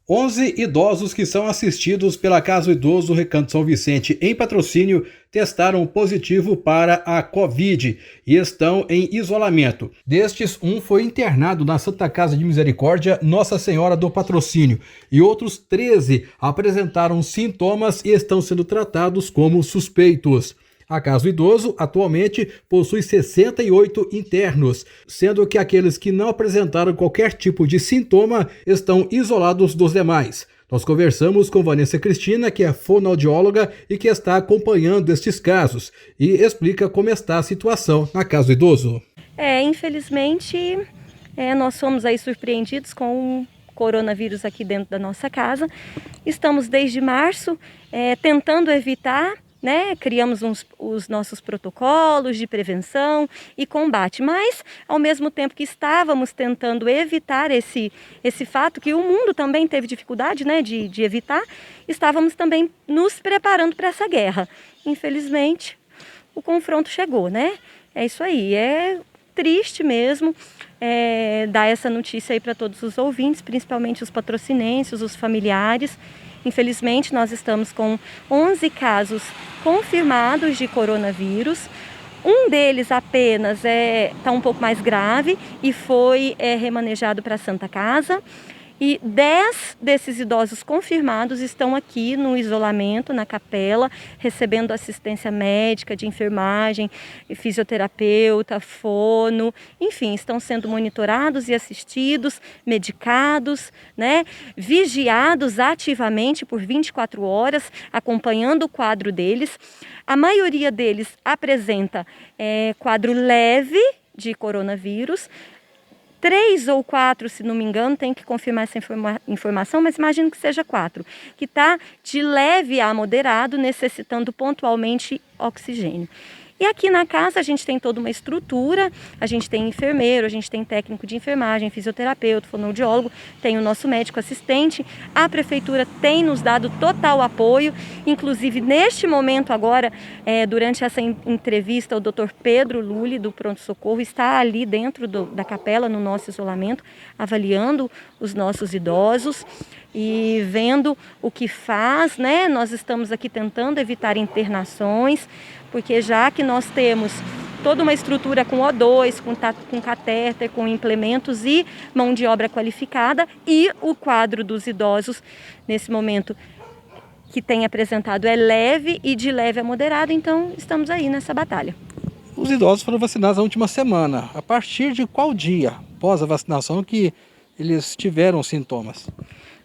11 idosos que são assistidos pela Casa Idoso Recanto São Vicente em Patrocínio testaram positivo para a Covid e estão em isolamento. Destes, um foi internado na Santa Casa de Misericórdia Nossa Senhora do Patrocínio e outros 13 apresentaram sintomas e estão sendo tratados como suspeitos. A Casa Idoso atualmente possui 68 internos, sendo que aqueles que não apresentaram qualquer tipo de sintoma estão isolados dos demais. Nós conversamos com Vanessa Cristina, que é fonoaudióloga e que está acompanhando estes casos, e explica como está a situação na Casa Idoso. Infelizmente, nós fomos aí surpreendidos com o coronavírus aqui dentro da nossa casa. Estamos desde março tentando evitar, criamos os nossos protocolos de prevenção e combate, mas ao mesmo tempo que estávamos tentando evitar esse fato que o mundo também teve dificuldade, de evitar, estávamos também nos preparando para essa guerra. Infelizmente, o confronto chegou, É isso aí, é triste mesmo dar essa notícia aí para todos os ouvintes, principalmente os patrocinenses, os familiares. Infelizmente, nós estamos com 11 casos confirmados de coronavírus. Um deles apenas está um pouco mais grave e foi remanejado para a Santa Casa. E 10 desses idosos confirmados estão aqui no isolamento, na capela, recebendo assistência médica, de enfermagem, fisioterapeuta, fono, enfim, estão sendo monitorados e assistidos, medicados, vigiados ativamente por 24 horas, acompanhando o quadro deles. A maioria deles apresenta quadro leve de coronavírus. 3 ou 4, se não me engano, tem que confirmar essa informação, mas imagino que seja 4, que está de leve a moderado, necessitando pontualmente oxigênio. E aqui na casa a gente tem toda uma estrutura, a gente tem enfermeiro, a gente tem técnico de enfermagem, fisioterapeuta, fonoaudiólogo, tem o nosso médico assistente, a prefeitura tem nos dado total apoio, inclusive neste momento agora, durante essa entrevista, o Dr. Pedro Lulli, do Pronto Socorro, está ali dentro da capela, no nosso isolamento, avaliando os nossos idosos e vendo o que faz, Nós estamos aqui tentando evitar internações, porque já que nós temos toda uma estrutura com O2, com catéter, com implementos e mão de obra qualificada, e o quadro dos idosos, nesse momento, que tem apresentado é leve e de leve a moderado, então estamos aí nessa batalha. Os idosos foram vacinados na última semana. A partir de qual dia, após a vacinação, que eles tiveram sintomas?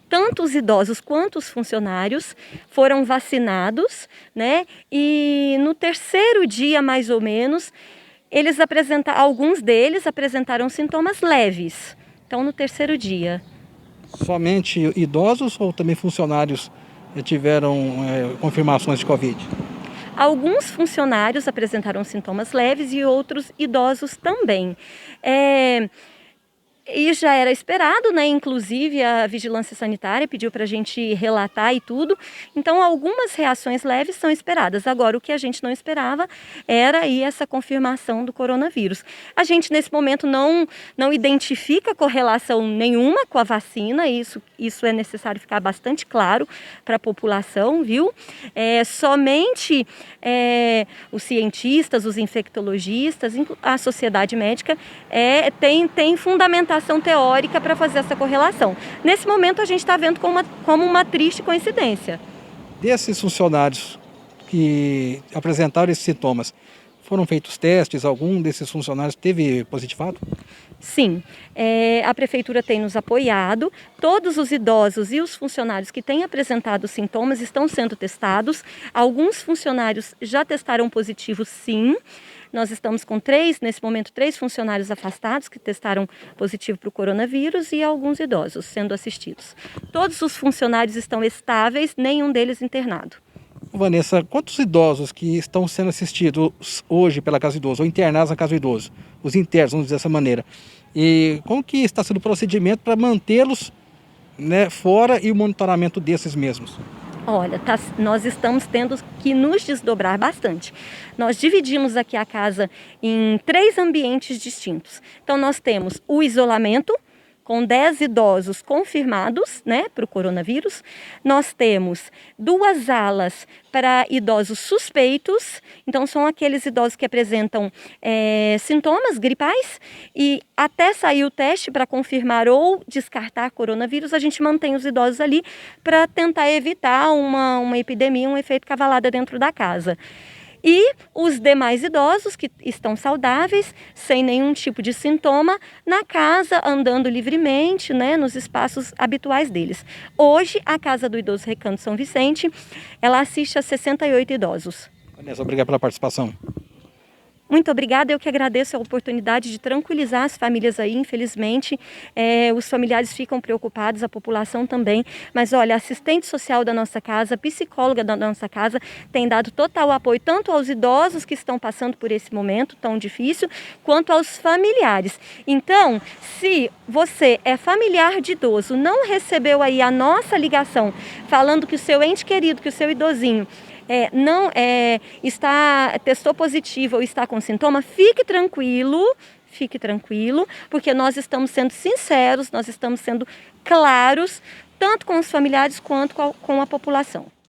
Tanto os idosos quanto os funcionários foram vacinados, E no terceiro dia, mais ou menos, alguns deles apresentaram sintomas leves. Então, no terceiro dia. Somente idosos ou também funcionários tiveram confirmações de Covid? Alguns funcionários apresentaram sintomas leves e outros idosos também. E já era esperado, Inclusive a vigilância sanitária pediu para a gente relatar e tudo. Então algumas reações leves são esperadas. Agora o que a gente não esperava era aí essa confirmação do coronavírus. A gente nesse momento não identifica correlação nenhuma com a vacina, isso é necessário ficar bastante claro para a população, viu? Somente os cientistas, os infectologistas, a sociedade médica tem fundamentação teórica para fazer essa correlação. Nesse momento a gente está vendo como uma triste coincidência. Desses funcionários que apresentaram esses sintomas, foram feitos testes? Algum desses funcionários teve positivado? Sim, a prefeitura tem nos apoiado, todos os idosos e os funcionários que têm apresentado sintomas estão sendo testados, alguns funcionários já testaram positivo sim. Nós estamos com nesse momento, 3 funcionários afastados que testaram positivo para o coronavírus e alguns idosos sendo assistidos. Todos os funcionários estão estáveis, nenhum deles internado. Vanessa, quantos idosos que estão sendo assistidos hoje pela Casa Idoso, ou internados na Casa Idoso, os internos, vamos dizer dessa maneira, e como que está sendo o procedimento para mantê-los fora e o monitoramento desses mesmos? Olha, nós estamos tendo que nos desdobrar bastante. Nós dividimos aqui a casa em 3 ambientes distintos. Então nós temos o isolamento, com 10 idosos confirmados, né, para o coronavírus. Nós temos 2 alas para idosos suspeitos, então são aqueles idosos que apresentam sintomas gripais e até sair o teste para confirmar ou descartar coronavírus, a gente mantém os idosos ali para tentar evitar uma epidemia, um efeito cavalada dentro da casa. E os demais idosos que estão saudáveis, sem nenhum tipo de sintoma, na casa, andando livremente, né, nos espaços habituais deles. Hoje, a Casa do Idoso Recanto São Vicente, ela assiste a 68 idosos. Vanessa, obrigado pela participação. Muito obrigada, eu que agradeço a oportunidade de tranquilizar as famílias aí, infelizmente, os familiares ficam preocupados, a população também, mas olha, a assistente social da nossa casa, a psicóloga da nossa casa tem dado total apoio tanto aos idosos que estão passando por esse momento tão difícil, quanto aos familiares. Então, se você é familiar de idoso, não recebeu aí a nossa ligação falando que o seu ente querido, que o seu idosinho testou positivo ou está com sintoma, fique tranquilo, porque nós estamos sendo sinceros, nós estamos sendo claros, tanto com os familiares quanto com a população.